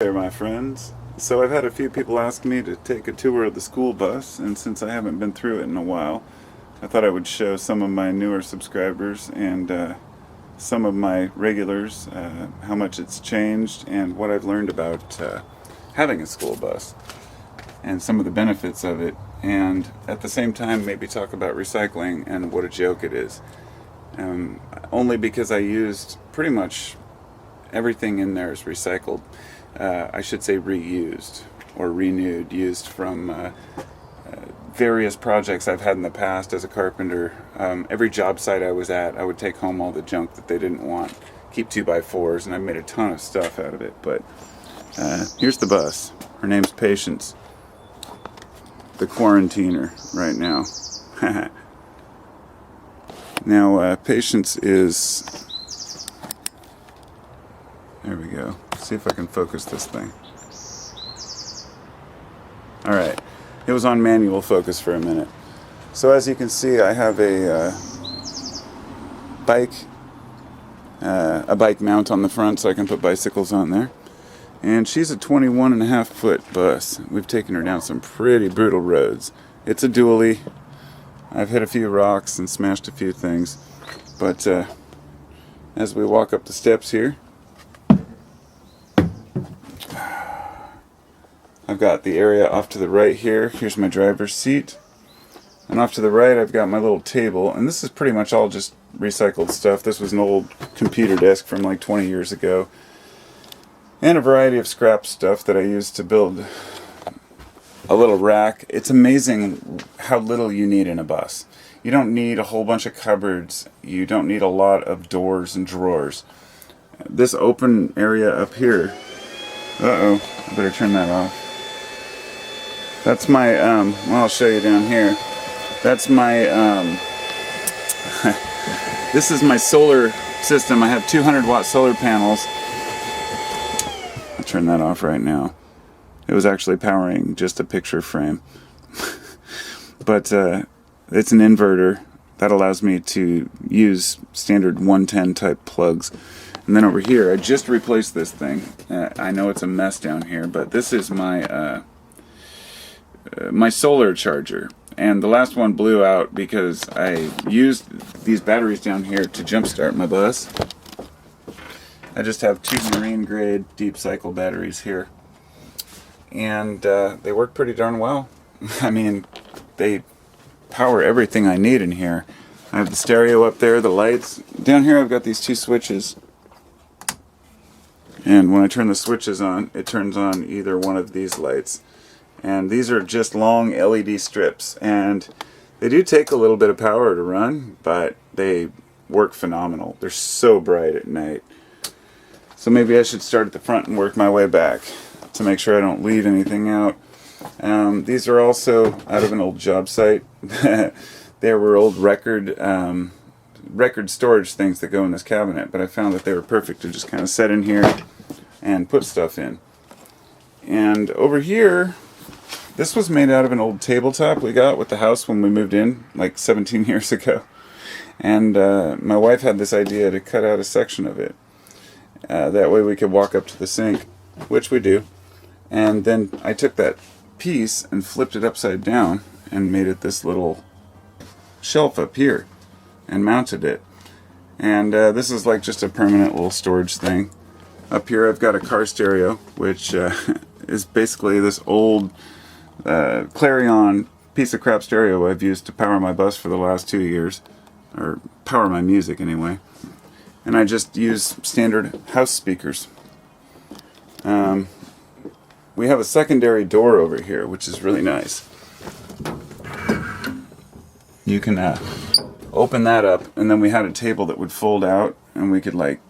There, my friends. So I've had a few people ask me to take a tour of the school bus, and since I haven't been through it in a while, I thought I would show some of my newer subscribers and some of my regulars how much it's changed and what I've learned about having a school bus and some of the benefits of it, and at the same time maybe talk about recycling and what a joke it is. Only because I used pretty much everything in there is recycled. I should say reused or renewed, used from various projects I've had in the past as a carpenter. Every job site I was at, I would take home all the junk that they didn't want, keep 2x4s, and I made a ton of stuff out of it. But here's the bus. Her name's Patience, the quarantiner right now. Now, Patience is... There we go. See if I can focus this thing. Alright, it was on manual focus for a minute. So as you can see, I have a bike mount on the front so I can put bicycles on there. And she's a 21.5-foot bus. We've taken her down some pretty brutal roads. It's a dually. I've hit a few rocks and smashed a few things. But as we walk up the steps here, I've got the area off to the right here. Here's my driver's seat. And off to the right I've got my little table. And this is pretty much all just recycled stuff. This was an old computer desk from like 20 years ago. And a variety of scrap stuff that I used to build a little rack. It's amazing how little you need in a bus. You don't need a whole bunch of cupboards. You don't need a lot of doors and drawers. This open area up here... Uh-oh, I better turn that off. That's my, well, I'll show you down here. That's my, this is my solar system. I have 200-watt solar panels. I'll turn that off right now. It was actually powering just a picture frame. But it's an inverter that allows me to use standard 110 type plugs. And then over here, I just replaced this thing. I know it's a mess down here, but this is my my solar charger. And the last one blew out because I used these batteries down here to jumpstart my bus. I just have 2 marine grade deep cycle batteries here. And they work pretty darn well. I mean, they power everything I need in here. I have the stereo up there, the lights. Down here I've got these 2 switches. And when I turn the switches on, it turns on either one of these lights. And these are just long LED strips. And they do take a little bit of power to run, but they work phenomenal. They're so bright at night. So maybe I should start at the front and work my way back to make sure I don't leave anything out. These are also out of an old job site. There were old record storage things that go in this cabinet, but I found that they were perfect to just kind of set in here and put stuff in. And over here, this was made out of an old tabletop we got with the house when we moved in like 17 years ago. And my wife had this idea to cut out a section of it. That way we could walk up to the sink, which we do. And then I took that piece and flipped it upside down and made it this little shelf up here and mounted it. And this is like just a permanent little storage thing. Up here I've got a car stereo, which is basically this old Clarion piece of crap stereo I've used to power my bus for the last 2 years, or power my music anyway. And I just use standard house speakers. We have a secondary door over here, which is really nice. You can open that up, and then we had a table that would fold out, and we could like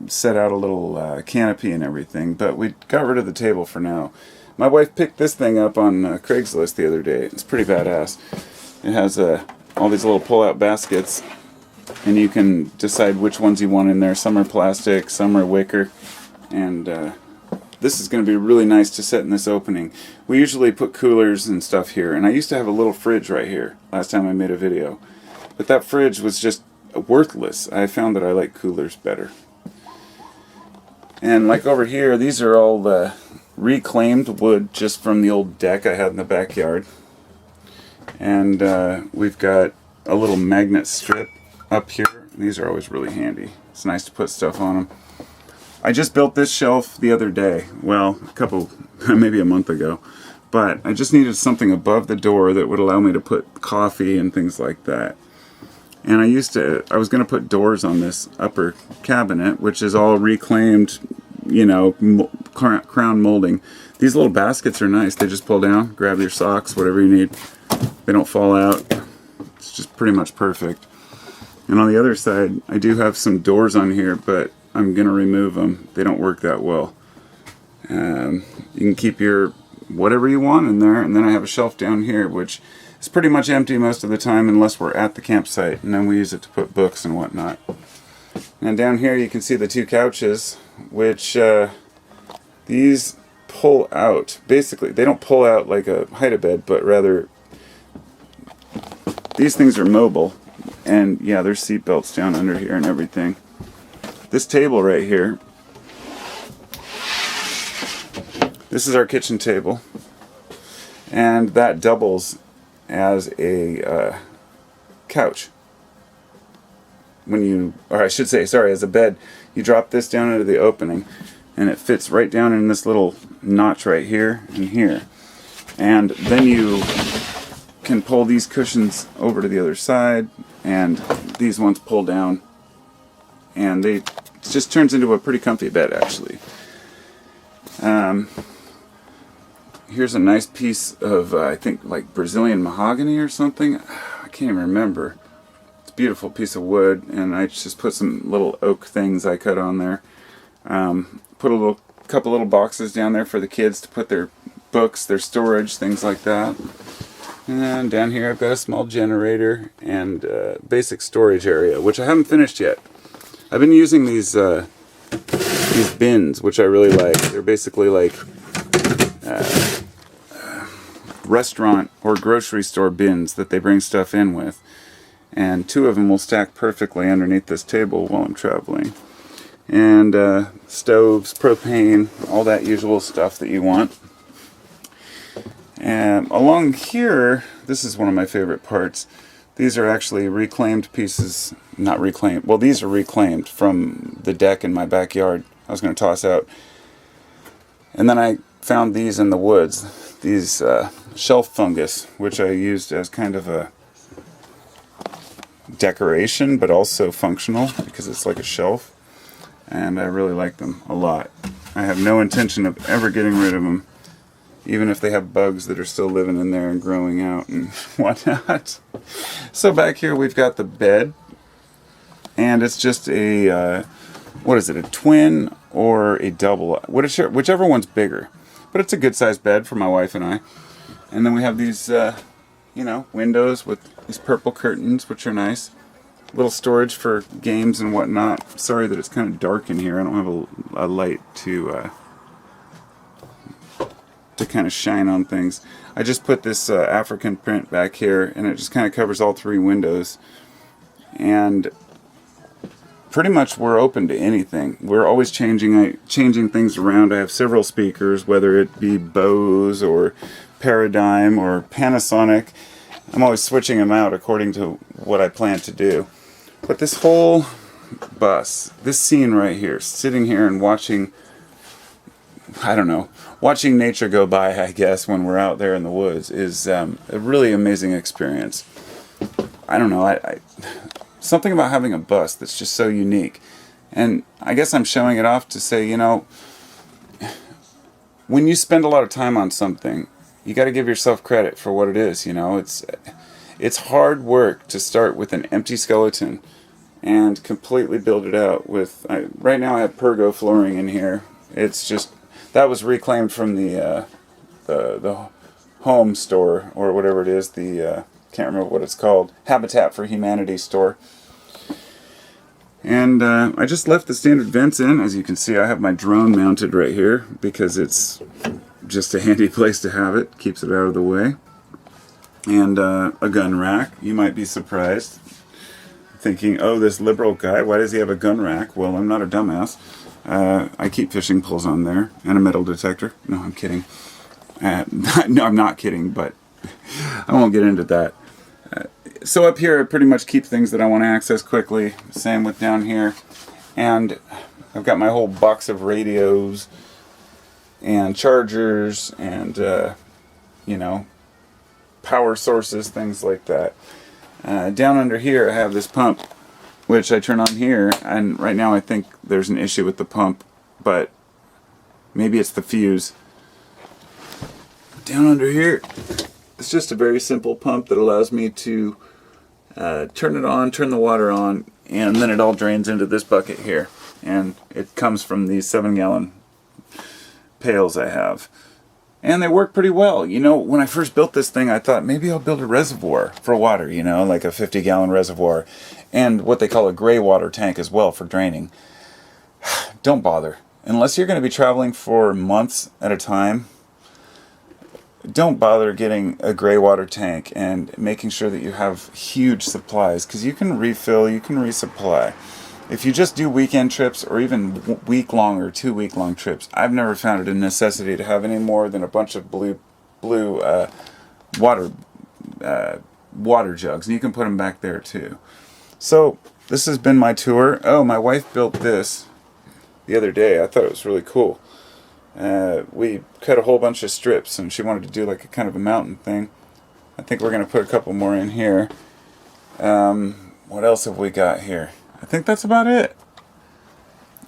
set out a little canopy and everything, but we got rid of the table for now. My wife picked this thing up on Craigslist the other day. It's pretty badass. It has all these little pull-out baskets, and you can decide which ones you want in there. Some are plastic, some are wicker, and this is going to be really nice to set in this opening. We usually put coolers and stuff here, and I used to have a little fridge right here last time I made a video. But that fridge was just worthless. I found that I like coolers better. And like over here, these are all the reclaimed wood just from the old deck I had in the backyard. And we've got a little magnet strip up here. These are always really handy. It's nice to put stuff on them. I just built this shelf the other day. Well, maybe a month ago. But I just needed something above the door that would allow me to put coffee and things like that. And I was going to put doors on this upper cabinet, which is all reclaimed, you know, crown molding. These little baskets are nice. They just pull down, grab your socks, whatever you need. They don't fall out. It's just pretty much perfect. And on the other side, I do have some doors on here, but I'm going to remove them. They don't work that well. You can keep your whatever you want in there. And then I have a shelf down here, which is pretty much empty most of the time unless we're at the campsite. And then we use it to put books and whatnot. And down here you can see the 2 couches, which these pull out. Basically, they don't pull out like a hide-a-bed, but rather these things are mobile. And yeah, there's seat belts down under here and everything. This table right here, this is our kitchen table. And that doubles as a couch. As a bed. You drop this down into the opening and it fits right down in this little notch right here and here. And then you can pull these cushions over to the other side, and these ones pull down, and it just turns into a pretty comfy bed actually. Here's a nice piece of I think like Brazilian mahogany or something. I can't even remember. It's a beautiful piece of wood, and I just put some little oak things I cut on there. Put a couple little boxes down there for the kids to put their books, their storage, things like that. And then down here I've got a small generator and basic storage area, which I haven't finished yet. I've been using these bins, which I really like. They're basically like restaurant or grocery store bins that they bring stuff in with. And 2 of them will stack perfectly underneath this table while I'm traveling. And stoves, propane, all that usual stuff that you want. And along here, this is one of my favorite parts. These are actually reclaimed pieces. Not reclaimed. Well, these are reclaimed from the deck in my backyard. I was going to toss out. And then I found these in the woods. These shelf fungus, which I used as kind of a decoration, but also functional because it's like a shelf. And I really like them a lot. I have no intention of ever getting rid of them, even if they have bugs that are still living in there and growing out and whatnot. So back here we've got the bed, and it's just a, what is it, a twin or a double, whichever one's bigger. But it's a good sized bed for my wife and I. And then we have these, windows with these purple curtains, which are nice. Little storage for games and whatnot. Sorry that it's kind of dark in here. I don't have a light to kind of shine on things. I just put this African print back here, and it just kind of covers all 3 windows. And pretty much we're open to anything. We're always changing things around. I have several speakers, whether it be Bose or Paradigm or Panasonic. I'm always switching them out according to what I plan to do. But this whole bus, this scene right here, sitting here and watching, watching nature go by, I guess, when we're out there in the woods is a really amazing experience. I don't know, something about having a bus that's just so unique. And I guess I'm showing it off to say, when you spend a lot of time on something, you got to give yourself credit for what it is. It's hard work to start with an empty skeleton and completely build it out with. Right now I have Pergo flooring in here. It's just that was reclaimed from the home store or whatever it is. Can't remember what it's called. Habitat for Humanity store. And I just left the standard vents in. As you can see, I have my drone mounted right here because it's just a handy place to have it. Keeps it out of the way. And a gun rack. You might be surprised, thinking, oh, this liberal guy, why does he have a gun rack? Well, I'm not a dumbass. I keep fishing poles on there and a metal detector. No, I'm kidding. No, I'm not kidding, but I won't get into that. So up here I pretty much keep things that I want to access quickly. Same with down here. And I've got my whole box of radios and chargers and, you know, power sources, things like that. Down under here I have this pump, which I turn on here, and right now I think there's an issue with the pump, but maybe it's the fuse. Down under here, it's just a very simple pump that allows me to turn it on, turn the water on, and then it all drains into this bucket here. And it comes from these 7-gallon pails I have. And they work pretty well. You know, when I first built this thing, I thought maybe I'll build a reservoir for water, you know, like a 50-gallon reservoir. And what they call a gray water tank as well for draining. Don't bother. Unless you're going to be traveling for months at a time, don't bother getting a gray water tank and making sure that you have huge supplies, because you can refill, you can resupply. If you just do weekend trips or even week-long or 2-week-long trips, I've never found it a necessity to have any more than a bunch of blue water jugs, and you can put them back there too. So this has been my tour. Oh, my wife built this the other day. I thought it was really cool. We cut a whole bunch of strips, and she wanted to do like a kind of a mountain thing. I think we're going to put a couple more in here. What else have we got here? I think that's about it.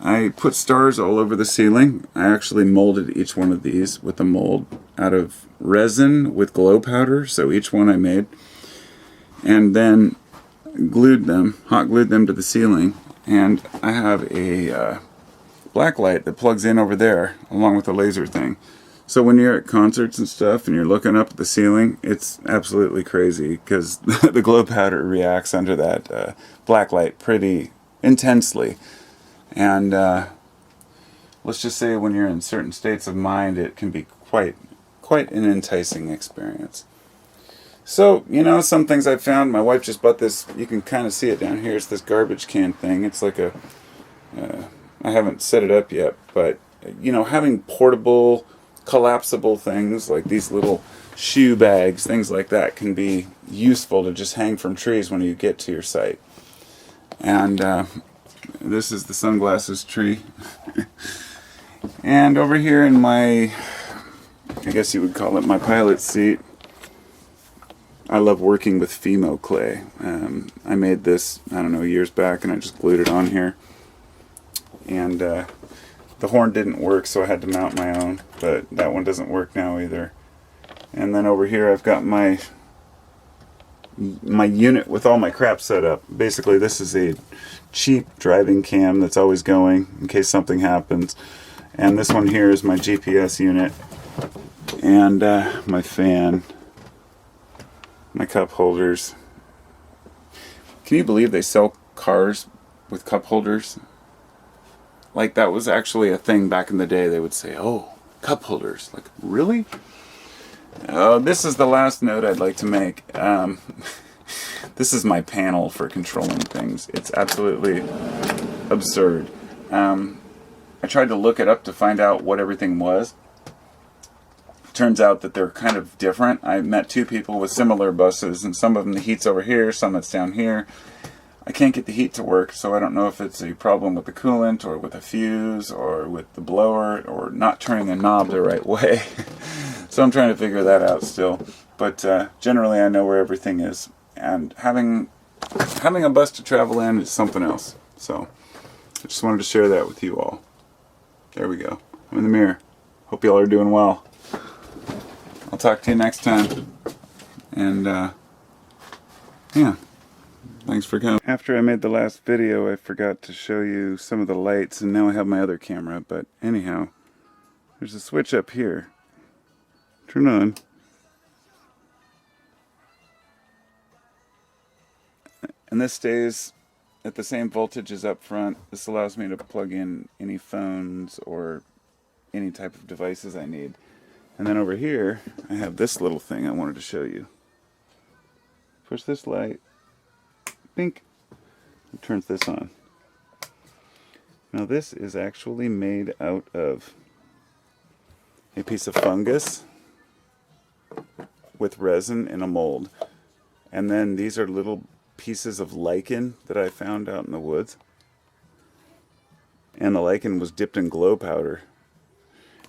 I put stars all over the ceiling. I actually molded each one of these with a mold out of resin with glow powder, so each one I made. And then glued them, hot glued them to the ceiling. And I have a black light that plugs in over there along with the laser thing. So when you're at concerts and stuff and you're looking up at the ceiling, it's absolutely crazy because the glow powder reacts under that black light pretty intensely. And let's just say when you're in certain states of mind, it can be quite an enticing experience. So, you know, some things I've found, my wife just bought this, you can kind of see it down here, it's this garbage can thing. It's like a, I haven't set it up yet, but, you know, having portable, collapsible things like these little shoe bags, things like that can be useful to just hang from trees when you get to your site. And this is the sunglasses tree. And over here in my, I guess you would call it my pilot seat, I love working with Fimo clay. I made this, I don't know, years back, and I just glued it on here. And the horn didn't work, so I had to mount my own, but that one doesn't work now either. And then over here I've got my unit with all my crap set up. Basically this is a cheap driving cam that's always going in case something happens. And this one here is my GPS unit, and my fan, my cup holders. Can you believe they sell cars with cup holders? Like, that was actually a thing back in the day. They would say, oh, cup holders. Like, really? This is the last note I'd like to make. This is my panel for controlling things. It's absolutely absurd. I tried to look it up to find out what everything was. Turns out that they're kind of different. I met two people with similar buses, and some of them the heat's over here, some it's down here. I can't get the heat to work, so I don't know if it's a problem with the coolant or with the fuse or with the blower or not turning the knob the right way. So I'm trying to figure that out still. But generally I know where everything is. And having a bus to travel in is something else. So I just wanted to share that with you all. There we go. I'm in the mirror. Hope y'all are doing well. I'll talk to you next time. And yeah. Thanks for coming. After I made the last video, I forgot to show you some of the lights, and now I have my other camera. But anyhow, there's a switch up here. Turn on. And this stays at the same voltage as up front. This allows me to plug in any phones or any type of devices I need. And then over here, I have this little thing I wanted to show you. Push this light. Bink. It turns this on. Now this is actually made out of a piece of fungus with resin in a mold. And then these are little pieces of lichen that I found out in the woods. And the lichen was dipped in glow powder.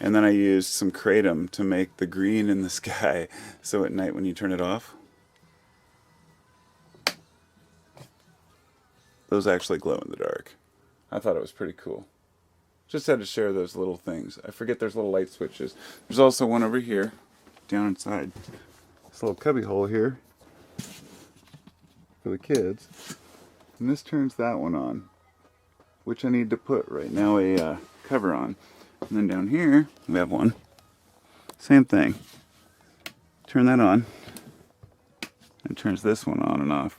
And then I used some kratom to make the green in the sky, so at night when you turn it off, those actually glow in the dark. I thought it was pretty cool. Just had to share those little things. I forget there's little light switches. There's also one over here, down inside this little cubby hole here for the kids. And this turns that one on, which I need to put right now a cover on. And then down here, we have one. Same thing. Turn that on. It turns this one on and off.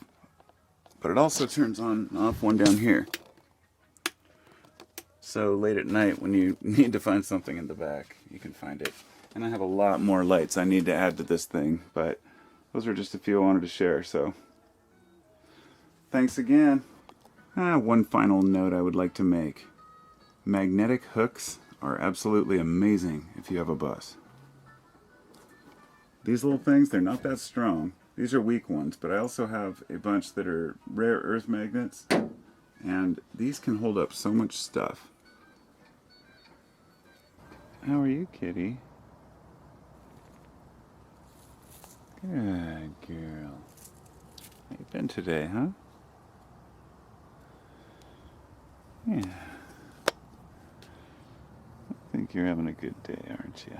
But it also turns on and off one down here. So late at night when you need to find something in the back, you can find it. And I have a lot more lights I need to add to this thing, but those are just a few I wanted to share, so thanks again. One final note I would like to make. Magnetic hooks are absolutely amazing if you have a bus. These little things, they're not that strong. These are weak ones, but I also have a bunch that are rare earth magnets, and these can hold up so much stuff. How are you, kitty? Good girl. How you been today, huh? Yeah. I think you're having a good day, aren't you?